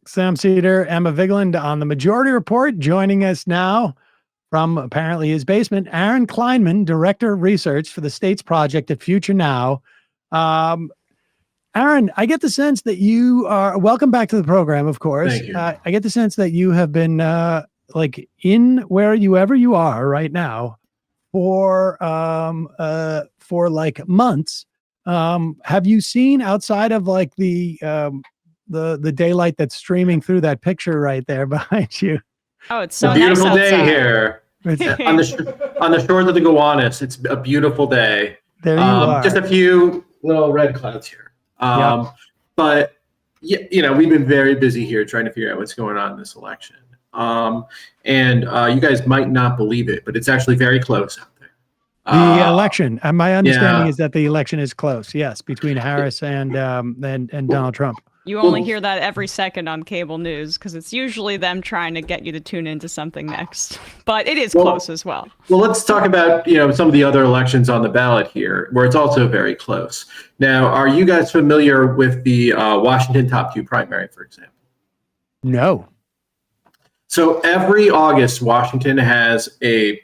Sam Seder, Emma Vigeland on the Majority Report. Joining us now from apparently his basement, Aaron Kleinman, Director of Research for the States Project at Future Now. Aaron, I get the sense that you are welcome back to the program, of course. Thank you. I get the sense that you have been like in wherever you are right now for like months. Have you seen outside of like the daylight that's streaming through that picture right there behind you? Oh, it's so a beautiful nice day outside. here on the shores of the Gowanus. It's a beautiful day. There you are. Just a few little red clouds here. Yep. But you know, we've been very busy here trying to figure out what's going on in this election. And you guys might not believe it, but it's actually very close out there. The election. And my understanding is that the election is close. Yes, between Harris and Donald Trump. You only hear that every second on cable news because it's usually them trying to get you to tune into something next. But it is close as well. Well, let's talk about some of the other elections on the ballot here, where it's also very close. Now, are you guys familiar with the Washington top 2 primary, for example? No. So every August, Washington has a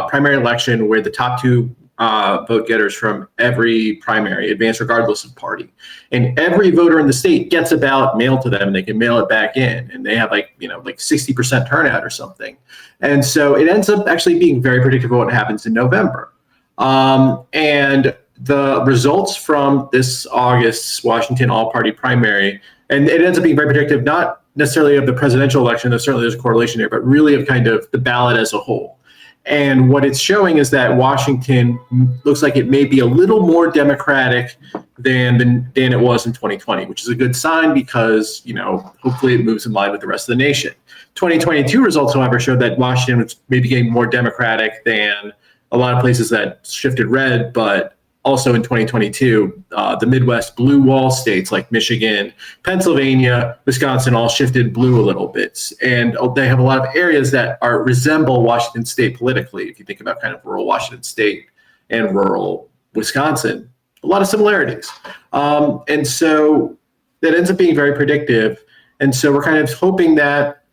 primary election where the top 2 vote getters from every primary advance regardless of party. And every voter in the state gets a ballot mailed to them and they can mail it back in. And they have like 60% turnout or something. And so it ends up actually being very predictable what happens in November. And the results from this August's Washington all-party primary, and it ends up being very predictive, not necessarily of the presidential election, though certainly there's a correlation there, but really of kind of the ballot as a whole. And what it's showing is that Washington looks like it may be a little more Democratic than it was in 2020, which is a good sign because, hopefully it moves in line with the rest of the nation. 2022 results, however, showed that Washington was maybe getting more Democratic than a lot of places that shifted red, but also in 2022, the Midwest blue wall states like Michigan, Pennsylvania, Wisconsin all shifted blue a little bit. And they have a lot of areas that resemble Washington state politically. If you think about kind of rural Washington state and rural Wisconsin, a lot of similarities. And so that ends up being very predictive. And so we're kind of hoping that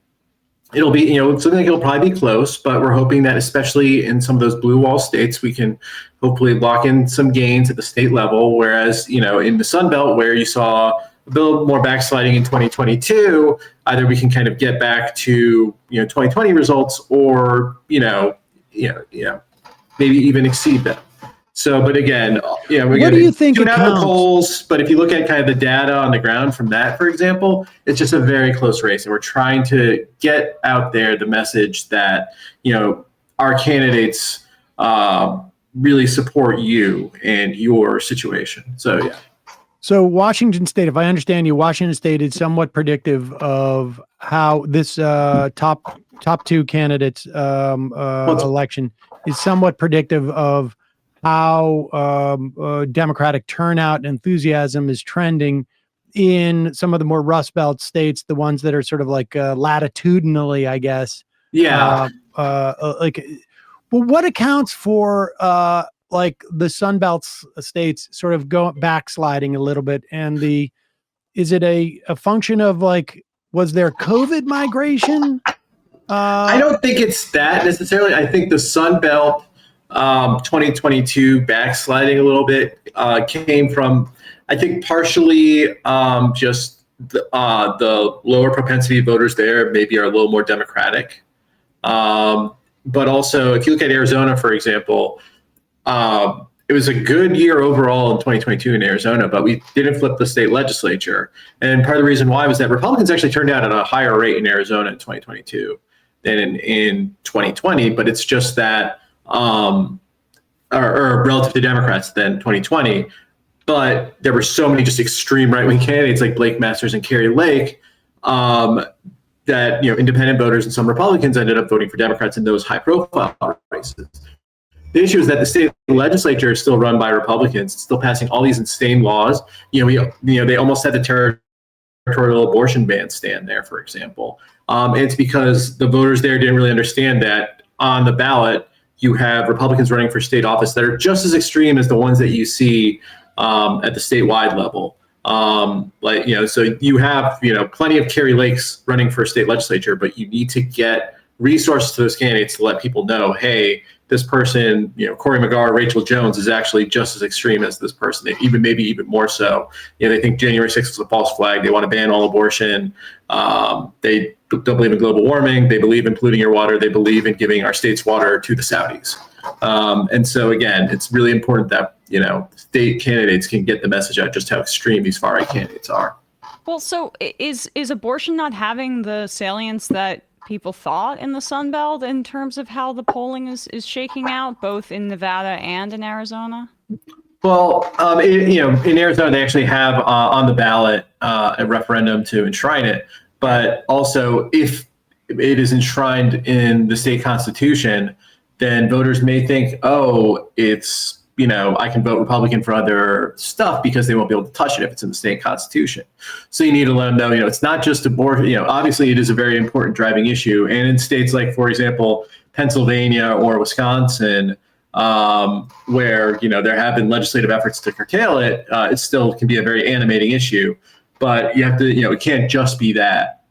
it'll be, something like it'll probably be close, but we're hoping that especially in some of those blue wall states, we can hopefully lock in some gains at the state level. Whereas, in the Sunbelt where you saw a bit more backsliding in 2022, either we can kind of get back to, 2020 results or, maybe even exceed them. So, but again, we're what do you think tune out the polls, but if you look at kind of the data on the ground from that, for example, it's just a very close race. And we're trying to get out there the message that, our candidates really support you and your situation. So, yeah. So Washington State, if I understand you, Washington State is somewhat predictive of how this top 2 candidates election is somewhat predictive of how Democratic turnout and enthusiasm is trending in some of the more Rust Belt states, the ones that are sort of like latitudinally, I guess. Yeah. What accounts for like the Sunbelt states sort of backsliding a little bit? And is it a function of like, was there COVID migration? I don't think it's that necessarily. I think the Sunbelt 2022 backsliding a little bit came from, I think, partially just the lower propensity voters there maybe are a little more Democratic. But also, if you look at Arizona, for example, it was a good year overall in 2022 in Arizona, but we didn't flip the state legislature. And part of the reason why was that Republicans actually turned out at a higher rate in Arizona in 2022 than in 2020. But it's just that or relative to Democrats than 2020, but there were so many just extreme right-wing candidates like Blake Masters and Carrie Lake that independent voters and some Republicans ended up voting for Democrats in those high-profile races. The issue is that the state legislature is still run by Republicans, still passing all these insane laws. They almost had the territorial abortion ban stand there, for example. And it's because the voters there didn't really understand that on the ballot you have Republicans running for state office that are just as extreme as the ones that you see at the statewide level. So you have, plenty of Kerry Lakes running for state legislature, but you need to get resources to those candidates to let people know, hey, this person, Cory McGar, Rachel Jones is actually just as extreme as this person, maybe even more so. They think January 6th was a false flag. They want to ban all abortion. They don't believe in global warming. They believe in polluting your water. They believe in giving our state's water to the Saudis. And so, again, it's really important that, state candidates can get the message out just how extreme these far-right candidates are. Well, so is abortion not having the salience that people thought in the Sunbelt in terms of how the polling is shaking out, both in Nevada and in Arizona? Well, in Arizona, they actually have on the ballot a referendum to enshrine it. But also, if it is enshrined in the state constitution, then voters may think, oh, it's, I can vote Republican for other stuff because they won't be able to touch it if it's in the state constitution. So you need to let them know, it's not just abortion. Obviously it is a very important driving issue. And in states like, for example, Pennsylvania or Wisconsin, where, there have been legislative efforts to curtail it, it still can be a very animating issue. But you have to, it can't just be that.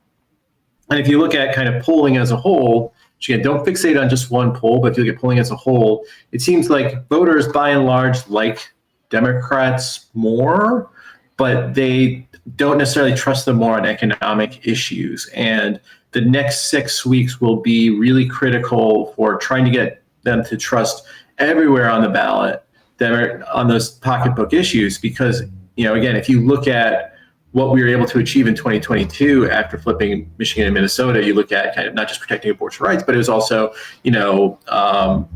And if you look at kind of polling as a whole, again, don't fixate on just one poll, but if you look at polling as a whole, it seems like voters by and large like Democrats more, but they don't necessarily trust them more on economic issues. And the next 6 weeks will be really critical for trying to get them to trust everywhere on the ballot on those pocketbook issues. Because, again, if you look at what we were able to achieve in 2022 after flipping Michigan and Minnesota, you look at kind of not just protecting abortion rights, but it was also,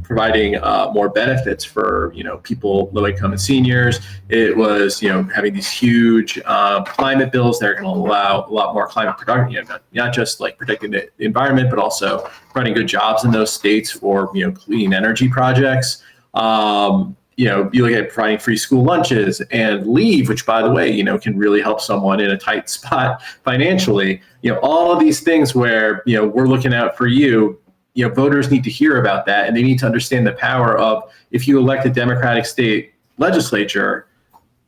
providing more benefits for, people, low income and seniors. It was, having these huge climate bills that are going to allow a lot more climate production, not just like protecting the environment, but also providing good jobs in those states for, clean energy projects. You look at providing free school lunches and leave, which, by the way, can really help someone in a tight spot financially. All of these things where, we're looking out for you, voters need to hear about that. And they need to understand the power of, if you elect a Democratic state legislature,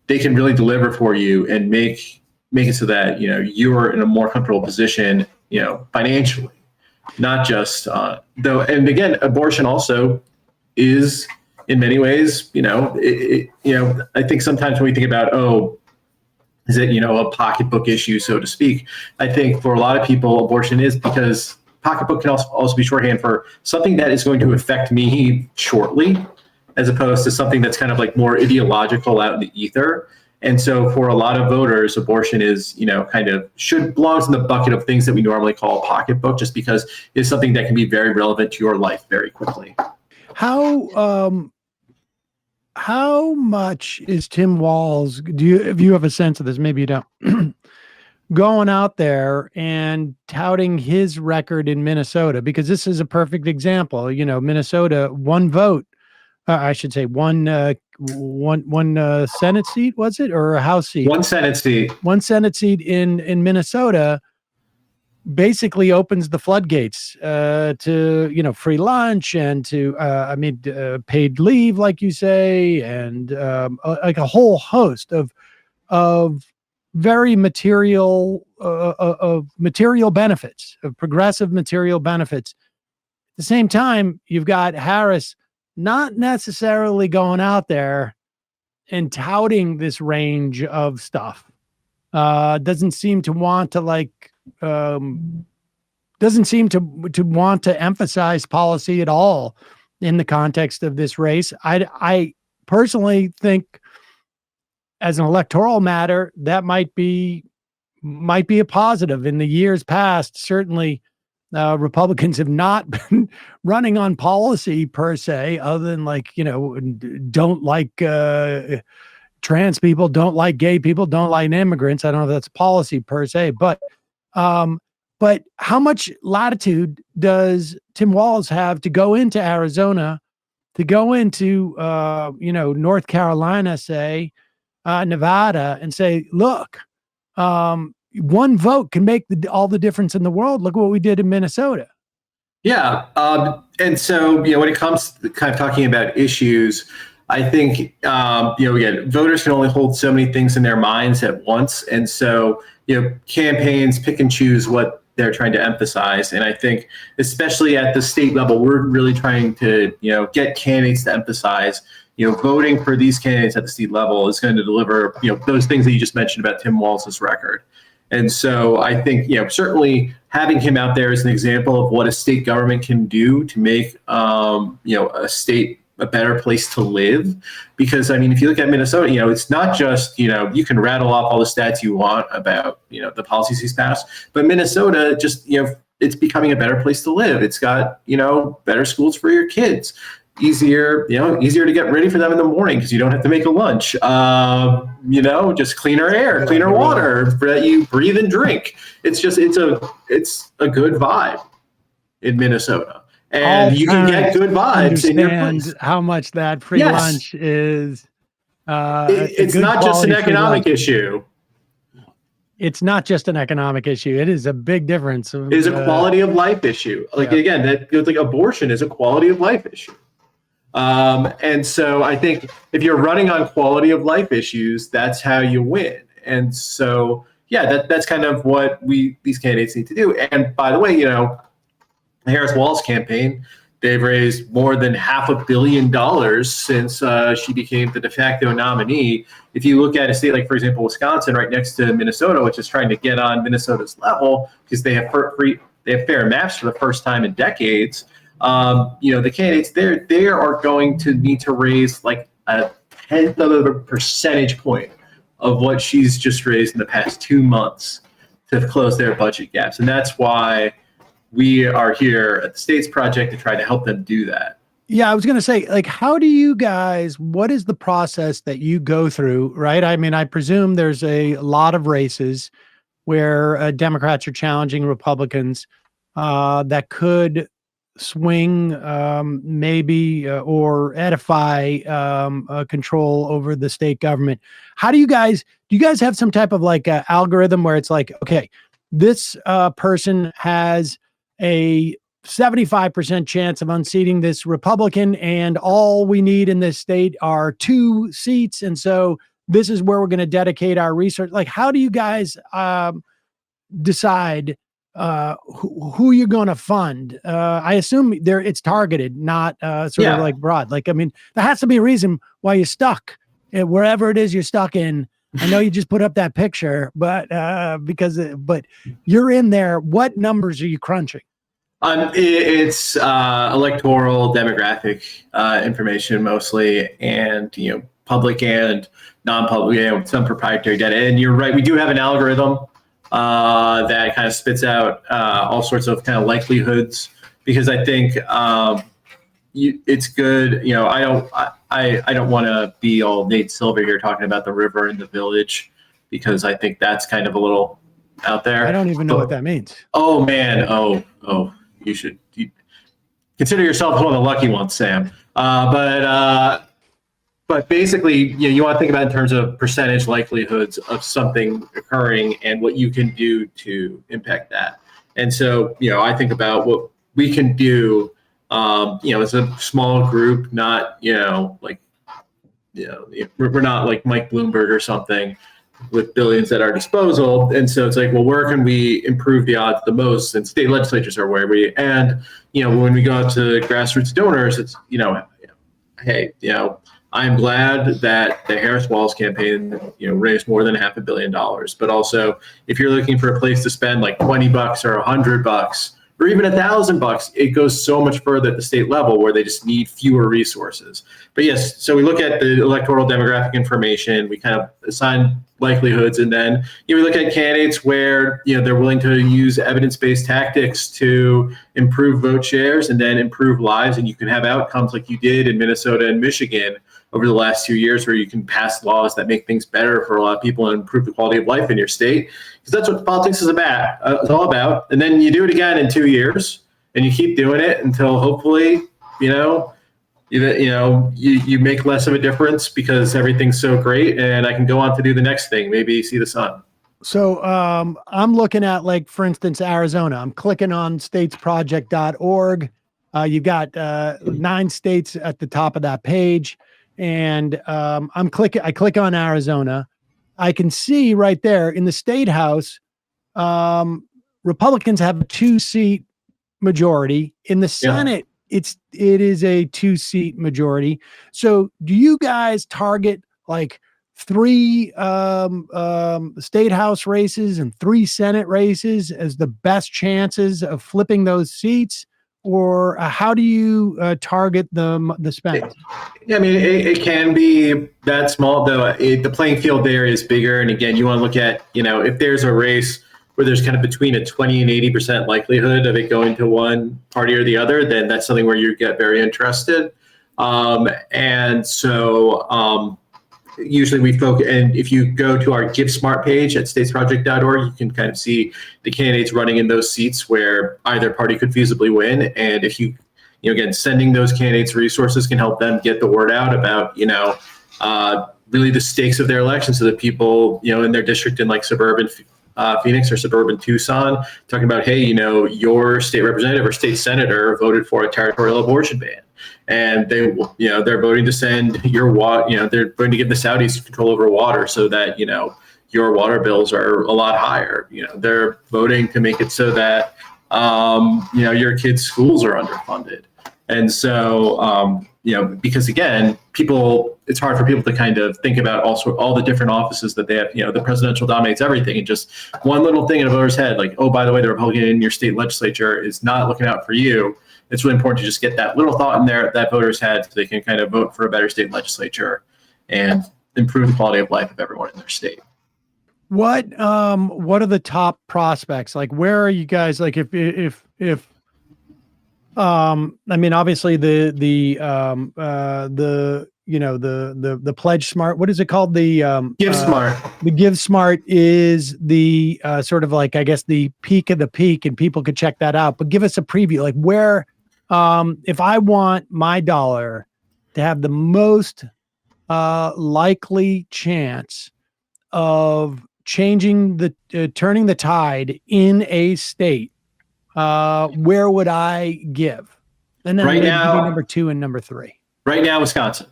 they can really deliver for you and make it so that, you're in a more comfortable position, financially, not just though. And again, abortion also is, in many ways, I think sometimes when we think about, is it, a pocketbook issue, so to speak? I think for a lot of people, abortion is, because pocketbook can also be shorthand for something that is going to affect me shortly, as opposed to something that's kind of like more ideological out in the ether. And so for a lot of voters, abortion is, belongs in the bucket of things that we normally call a pocketbook, just because it's something that can be very relevant to your life very quickly. How much is Tim Walz, if you have a sense of this, maybe you don't, going out there and touting his record in Minnesota? Because this is a perfect example. Minnesota, one vote, I should say one Senate seat, was it, or a House seat? One Senate seat. One Senate seat in Minnesota basically opens the floodgates to free lunch and to paid leave, like you say, and like a whole host of very material benefits, of progressive material benefits. At the same time, you've got Harris not necessarily going out there and touting this range of stuff. Doesn't seem to want to doesn't seem to want to emphasize policy at all in the context of this race. I personally think, as an electoral matter, that might be a positive. In the years past, certainly Republicans have not been running on policy per se, other than don't like trans people, don't like gay people, don't like immigrants. I don't know if that's policy per se, but how much latitude does Tim Walz have to go into Arizona, to go into North Carolina, say Nevada, and say, look, one vote can make all the difference in the world. Look what we did in Minnesota. Yeah, and so when it comes to kind of talking about issues, I think, again, voters can only hold so many things in their minds at once. And so, campaigns pick and choose what they're trying to emphasize. And I think, especially at the state level, we're really trying to, get candidates to emphasize, voting for these candidates at the state level is going to deliver, those things that you just mentioned about Tim Walz's record. And so I think, certainly having him out there as an example of what a state government can do to make, a state a better place to live. Because, I mean, if you look at Minnesota, it's not just, you can rattle off all the stats you want about, the policies he's passed, but Minnesota just, it's becoming a better place to live. It's got, better schools for your kids. Easier to get ready for them in the morning because you don't have to make a lunch. Just cleaner air, cleaner water that you breathe and drink. It's a good vibe in Minnesota, and you can get good vibes in your place. How much that free lunch is. It's not just an economic issue. It's not just an economic issue. It is a big difference. It is a quality of life issue. Again, that goes like abortion is a quality of life issue. And so I think if you're running on quality of life issues, that's how you win. And so, that's kind of what these candidates need to do. And by the way, the Harris-Walz campaign, they've raised more than $500 million since she became the de facto nominee. If you look at a state like, for example, Wisconsin, right next to Minnesota, which is trying to get on Minnesota's level because they have fair maps for the first time in decades. The candidates there, they are going to need to raise like a 1/10 of a percentage point of what she's just raised in the past 2 months to close their budget gaps. And that's why we are here at the States Project to try to help them do that. Yeah, I was going to say, how do you guys, what is the process that you go through, right? I mean, I presume there's a lot of races where Democrats are challenging Republicans that could swing maybe or edify control over the state government. How do you guys have some type of algorithm where it's like, okay, this person has a 75% chance of unseating this Republican and all we need in this state are 2 seats. And so this is where we're going to dedicate our research. How do you guys decide who you're going to fund? I assume it's targeted, not sort of broad. There has to be a reason why you're stuck wherever it is you're stuck in. I know you just put up that picture, but but you're in there. What numbers are you crunching? It's electoral demographic information mostly, and public and non-public, some proprietary data. And you're right, we do have an algorithm that kind of spits out all sorts of kind of likelihoods, because I think it's good. I don't want to be all Nate Silver here talking about the river and the village, because I think that's kind of a little out there. I don't even know what that means. Oh man. Oh, you should consider yourself one of the lucky ones, Sam. But basically, you want to think about in terms of percentage likelihoods of something occurring and what you can do to impact that. And so, I think about what we can do, as a small group, not, we're not like Mike Bloomberg or something with billions at our disposal. And so it's like, well, where can we improve the odds the most? And state legislatures are where and when we go out to grassroots donors, it's, hey, I'm glad that the Harris-Walz campaign, raised more than $500 million. But also, if you're looking for a place to spend like $20 or $100 or even $1,000, it goes so much further at the state level where they just need fewer resources. But yes, so we look at the electoral demographic information, we kind of assign likelihoods, and then we look at candidates where they're willing to use evidence-based tactics to improve vote shares and then improve lives, and you can have outcomes like you did in Minnesota and Michigan over the last 2 years, where you can pass laws that make things better for a lot of people and improve the quality of life in your state, because that's what politics is about. It's all about. And then you do it again in 2 years, and you keep doing it until hopefully, you make less of a difference because everything's so great, and I can go on to do the next thing, maybe see the sun. So I'm looking at, for instance, Arizona. I'm clicking on statesproject.org. You've got 9 states at the top of that page. and I click on Arizona. I can see right there in the state house, Republicans have a 2-seat majority. In the Senate, it is a 2-seat majority. So do you guys target like 3 state house races and 3 Senate races as the best chances of flipping those seats? Or how do you target the spend? Yeah, I mean, it can be that small, though. The playing field there is bigger. And again, you want to look at, if there's a race where there's kind of between a 20 and 80% likelihood of it going to one party or the other, then that's something where you get very interested. And so usually we focus, and if you go to our Give Smart page at statesproject.org, you can kind of see the candidates running in those seats where either party could feasibly win. And if you again, sending those candidates resources can help them get the word out about, really the stakes of their election, so that people, in their district in like suburban Phoenix or suburban Tucson, talking about, hey, your state representative or state senator voted for a territorial abortion ban. And they're voting to send your they're going to give the Saudis control over water so that, your water bills are a lot higher. They're voting to make it so that, your kids' schools are underfunded. And so, because again, it's hard for people to kind of think about also all the different offices that they have. The presidential dominates everything, and just one little thing in a voter's head, like, oh, by the way, the Republican in your state legislature is not looking out for you. It's really important to just get that little thought in there, that voters had, so they can kind of vote for a better state legislature and improve the quality of life of everyone in their state. What are the top prospects? Like, where are you guys? Like, if I mean, obviously the Pledge Smart, what is it called? The Give Smart. The Give Smart is the sort of like, I guess, the peak of the peak, and people could check that out. But give us a preview, like where, if I want my dollar to have the most likely chance of changing turning the tide in a state, where would I give? And then right now, number 2 and number 3. Right now, Wisconsin.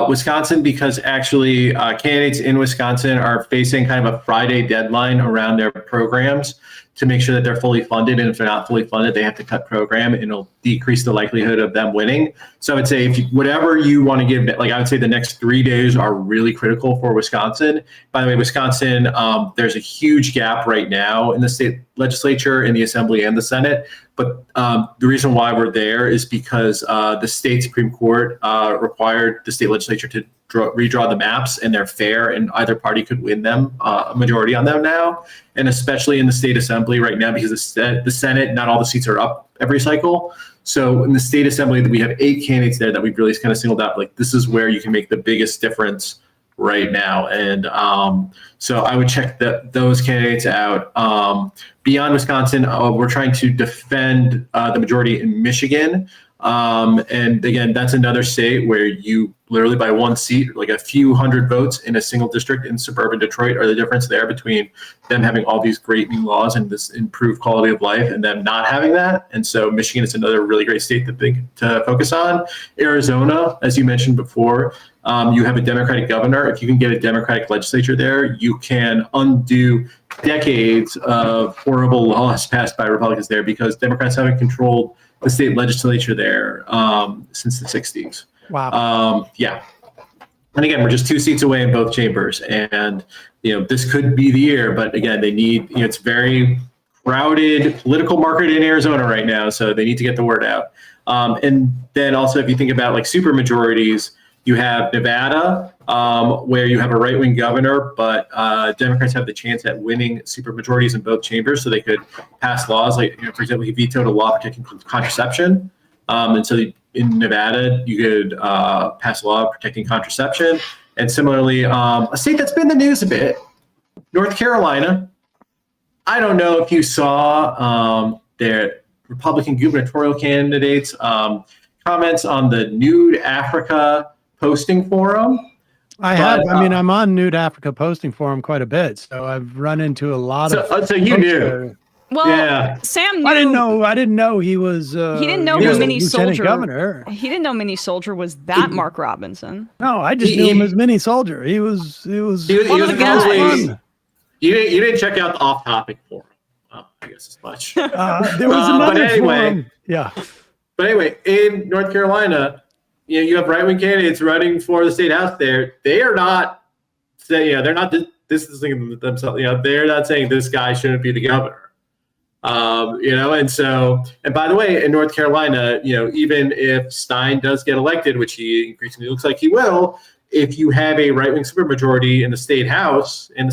Wisconsin, because actually candidates in Wisconsin are facing kind of a Friday deadline around their programs to make sure that they're fully funded. And if they're not fully funded, they have to cut program, and it'll decrease the likelihood of them winning. So I would say whatever you want to give, like I would say the next 3 days are really critical for Wisconsin. By the way, Wisconsin, there's a huge gap right now in the state legislature, in the assembly and the Senate. But the reason why we're there is because the state Supreme Court required the state legislature to redraw the maps, and they're fair, and either party could win them, a majority on them now. And especially in the state assembly right now, because the Senate, not all the seats are up every cycle. So in the state assembly, we have 8 candidates there that we've really kind of singled out. Like, this is where you can make the biggest difference right now. And so I would check those candidates out. Beyond Wisconsin, we're trying to defend the majority in Michigan. And again, that's another state where you literally by one seat, like a few hundred votes in a single district in suburban Detroit, are the difference there between them having all these great new laws and this improved quality of life and them not having that. And so Michigan is another really great state to focus on. Arizona, as you mentioned before, you have a Democratic governor. If you can get a Democratic legislature there, you can undo decades of horrible laws passed by Republicans there, because Democrats haven't controlled the state legislature there since the 60s. Wow. Yeah. And again, we're just 2 seats away in both chambers. And, this could be the year, but again, they need, it's very crowded political market in Arizona right now. So they need to get the word out. And then also, if you think about like super majorities, you have Nevada, where you have a right-wing governor, but Democrats have the chance at winning supermajorities in both chambers, so they could pass laws. Like, for example, he vetoed a law protecting contraception, and so in Nevada, you could pass a law protecting contraception. And similarly, a state that's been in the news a bit, North Carolina. I don't know if you saw their Republican gubernatorial candidates' comments on the Nude Africa posting forum. I'm on Nude Africa posting forum quite a bit, so I've run into a lot of. So you knew. Well, Yeah. Sam knew. I didn't know he was. He didn't know who who was Mini Lieutenant Soldier. Governor. He didn't know Mini Soldier was that Mark Robinson. No, I just knew him as Mini Soldier. He was One of the guys. fun. You didn't check out the off-topic forum. Oh, I guess as much. There was another forum. Yeah. But anyway, in North Carolina, you have right-wing candidates running for the state house there. They are not saying, they're not distancing themselves. They're not saying this guy shouldn't be the governor. And by the way, in North Carolina, even if Stein does get elected, which he increasingly looks like he will, if you have a right-wing supermajority in the state house, and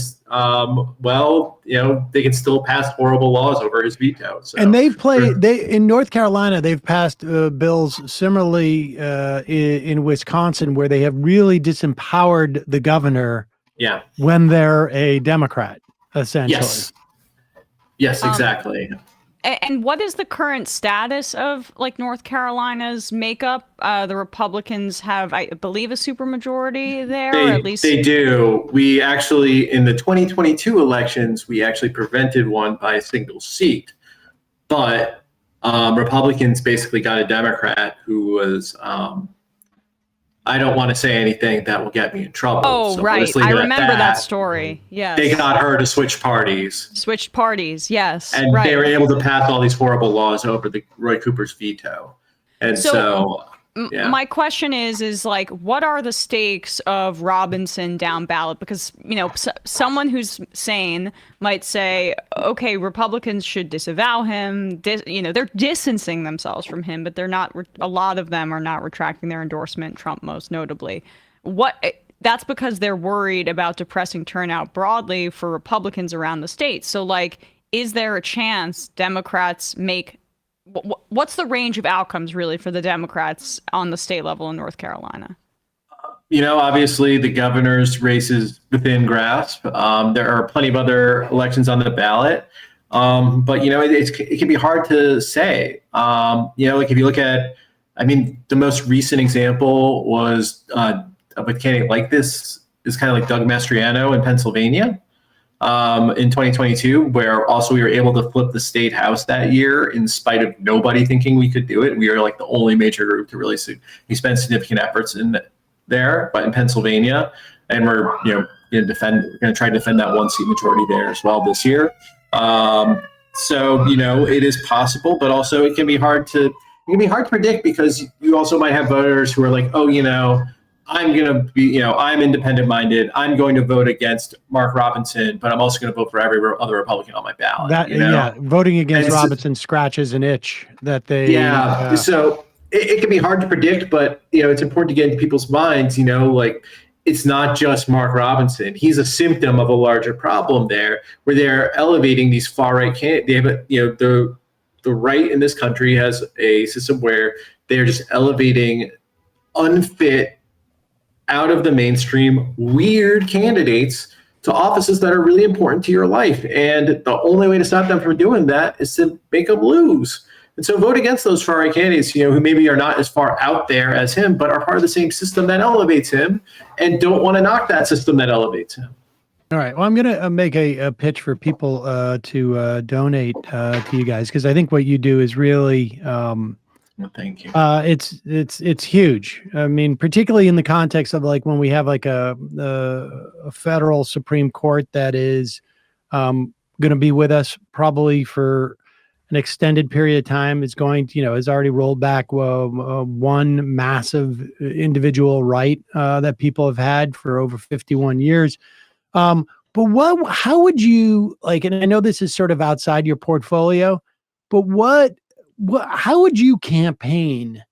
they can still pass horrible laws over his veto. So. And in North Carolina, they've passed bills similarly in Wisconsin, where they have really disempowered the governor. Yeah. When they're a Democrat, essentially. Yes, exactly. And what is the current status of North Carolina's makeup? The Republicans have, I believe, a supermajority there. Or at least they do. We actually, in the 2022 elections, we actually prevented one by a single seat, but Republicans basically got a Democrat who was. I don't want to say anything that will get me in trouble. Oh, so right. I remember that story. Yes. They got her to switch parties. Switched parties, yes. And they were able to pass all these horrible laws over the Roy Cooper's veto. And so my question is what are the stakes of Robinson down ballot? Because, someone who's sane might say, okay, Republicans should disavow him. They're distancing themselves from him, but they're not. A lot of them are not retracting their endorsement, Trump most notably. That's because they're worried about depressing turnout broadly for Republicans around the state. So, is there a chance Democrats make? What's the range of outcomes really for the Democrats on the state level in North Carolina? Obviously the governor's race is within grasp. There are plenty of other elections on the ballot. But it can be hard to say. If you look at, the most recent example was of a candidate like this is kind of like Doug Mastriano in Pennsylvania. In 2022, where also we were able to flip the state house that year in spite of nobody thinking we could do it. We were the only major group to really we spent significant efforts in there, but in Pennsylvania, and we're going to try to defend that one seat majority there as well this year. So it is possible, but also it can be hard to predict, because you also might have voters who are I'm going to be, I'm independent minded. I'm going to vote against Mark Robinson, but I'm also going to vote for every other Republican on my ballot. Voting against Robinson scratches an itch that they. Yeah. So it can be hard to predict, but, it's important to get into people's minds, it's not just Mark Robinson. He's a symptom of a larger problem there, where they're elevating these far right candidates. They have the right in this country has a system where they're just elevating unfit, out of the mainstream, weird candidates to offices that are really important to your life. And the only way to stop them from doing that is to make them lose. And so vote against those far right candidates, who maybe are not as far out there as him, but are part of the same system that elevates him, and don't want to knock that system that elevates him. All right. Well, I'm going to make a pitch for people to donate to you guys, because I think what you do is really well, thank you. It's huge. Particularly in the context of when we have a federal Supreme Court that is going to be with us probably for an extended period of time. Is going to, has already rolled back one massive individual right that people have had for over 51 years. But how would you and I know this is sort of outside your portfolio, but how would you campaign,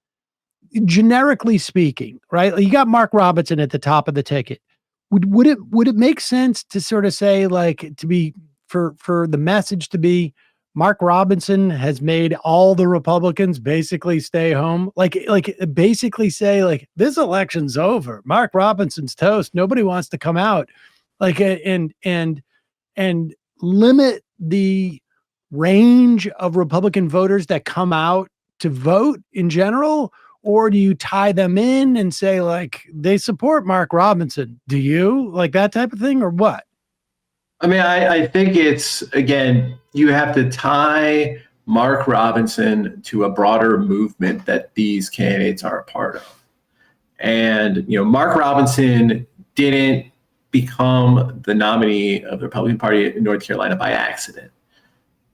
generically speaking, right? You got Mark Robinson at the top of the ticket. Would it make sense to sort of say to be for the message to be Mark Robinson has made all the Republicans basically stay home? Basically say this election's over. Mark Robinson's toast. Nobody wants to come out. And limit the range of Republican voters that come out to vote in general? Or do you tie them in and say they support Mark Robinson? Do you that type of thing, or what? I mean, I think it's, again, you have to tie Mark Robinson to a broader movement that these candidates are a part of. And, Mark Robinson didn't become the nominee of the Republican Party in North Carolina by accident.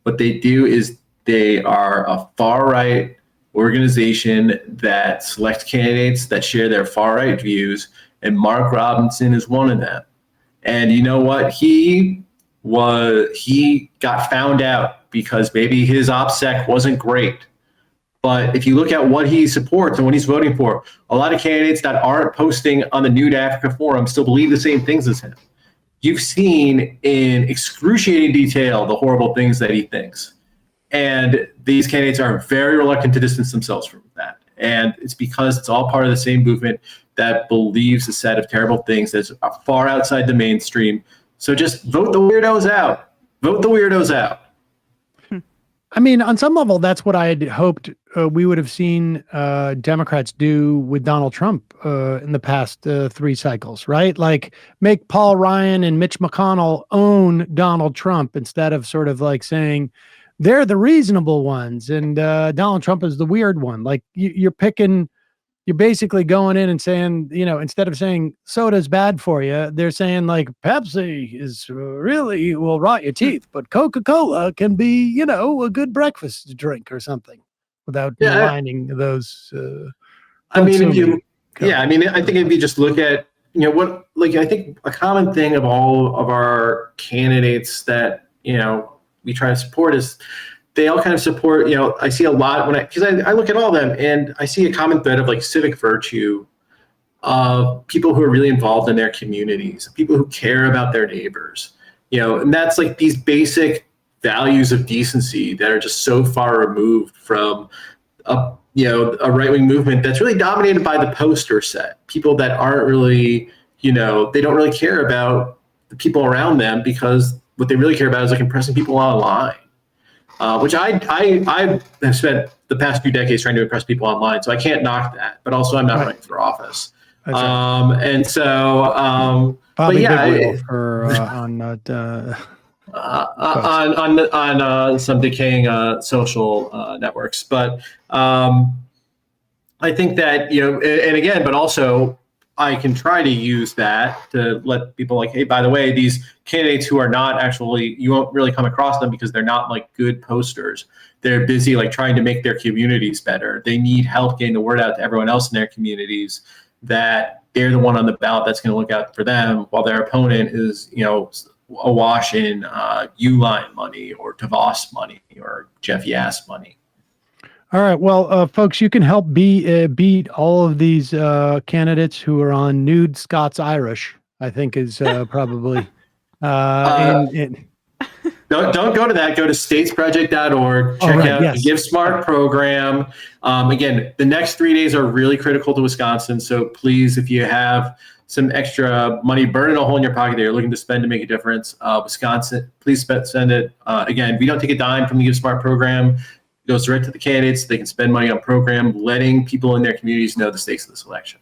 What they do is they are a far-right organization that selects candidates that share their far-right views, and Mark Robinson is one of them. And you know what? He got found out because maybe his OPSEC wasn't great. But if you look at what he supports and what he's voting for, a lot of candidates that aren't posting on the New to Africa forum still believe the same things as him. You've seen in excruciating detail the horrible things that he thinks. And these candidates are very reluctant to distance themselves from that. And it's because it's all part of the same movement that believes a set of terrible things that's far outside the mainstream. So just vote the weirdos out. Vote the weirdos out. I mean, on some level, that's what I had hoped we would have seen Democrats do with Donald Trump in the past 3 cycles, right? Like make Paul Ryan and Mitch McConnell own Donald Trump instead of sort of like saying they're the reasonable ones and Donald Trump is the weird one. Like you're basically going in and saying, instead of saying soda's bad for you, they're saying like Pepsi is really will rot your teeth, but Coca-Cola can be, a good breakfast drink or something without maligning those. I think if you just look at, I think a common thing of all of our candidates that, we try to support is they all kind of support, I see a lot because I look at all of them and I see a common thread of like civic virtue of people who are really involved in their communities, people who care about their neighbors, and that's like these basic values of decency that are just so far removed from a right-wing movement that's really dominated by the poster set, people that aren't really, they don't really care about the people around them because what they really care about is like impressing people online. Which I have spent the past few decades trying to impress people online, so I can't knock that. But also, I'm not running for office, and so. Probably but yeah, Big Wheel for on some decaying social networks. But I think that and again, but also. I can try to use that to let people like, hey, by the way, these candidates who are not actually, you won't really come across them because they're not like good posters. They're busy like trying to make their communities better. They need help getting the word out to everyone else in their communities that they're the one on the ballot that's going to look out for them while their opponent is, awash in Uline money or DeVos money or Jeff Yass money. All right. Well, folks, you can help beat all of these candidates who are on Nude Scots Irish, I think is probably. Don't go to that. Go to statesproject.org. Check out the Give Smart program. Again, the next 3 days are really critical to Wisconsin. So please, if you have some extra money burning a hole in your pocket that you're looking to spend to make a difference, Wisconsin, please send it. Again, we don't take a dime from the Give Smart program. It goes direct to the candidates. They can spend money on program, letting people in their communities know the stakes of this election.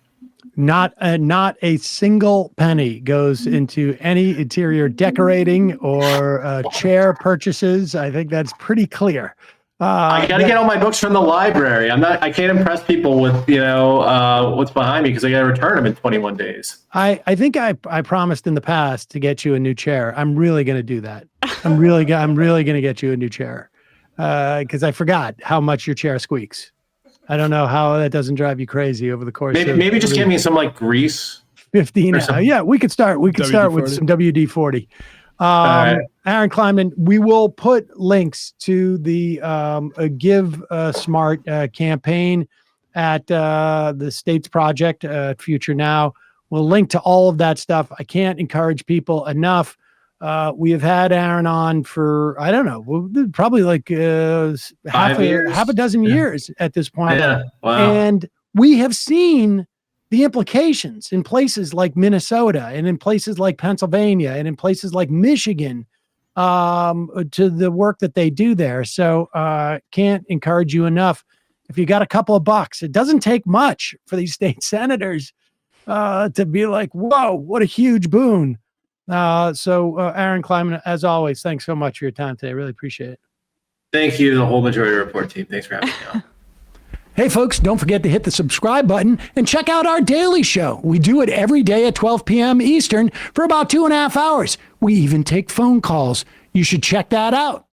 Not a single penny goes into any interior decorating or chair purchases. I think that's pretty clear. I got to get all my books from the library. I can't impress people with what's behind me because I got to return them in 21 days. I think I promised in the past to get you a new chair. I'm really going to do that. I'm really going to get you a new chair. Because I forgot how much your chair squeaks. I don't know how that doesn't drive you crazy over the course. Maybe just give me some like grease. 15. Yeah, we could start. We could start with some WD-40. Right. Aaron Kleinman, we will put links to the Give Smart campaign at the States Project, Future Now. We'll link to all of that stuff. I can't encourage people enough. We have had Aaron on for, I don't know, probably like half a dozen years at this point. Yeah. Wow. And we have seen the implications in places like Minnesota and in places like Pennsylvania and in places like Michigan to the work that they do there. So can't encourage you enough. If you got a couple of bucks, it doesn't take much for these state senators to be like, whoa, what a huge boon. Aaron Kleinman, as always, thanks so much for your time today. Really appreciate it. Thank you, the whole Majority Report team. Thanks for having me on. Hey, folks, don't forget to hit the subscribe button and check out our daily show. We do it every day at 12 p.m. Eastern for about 2.5 hours. We even take phone calls. You should check that out.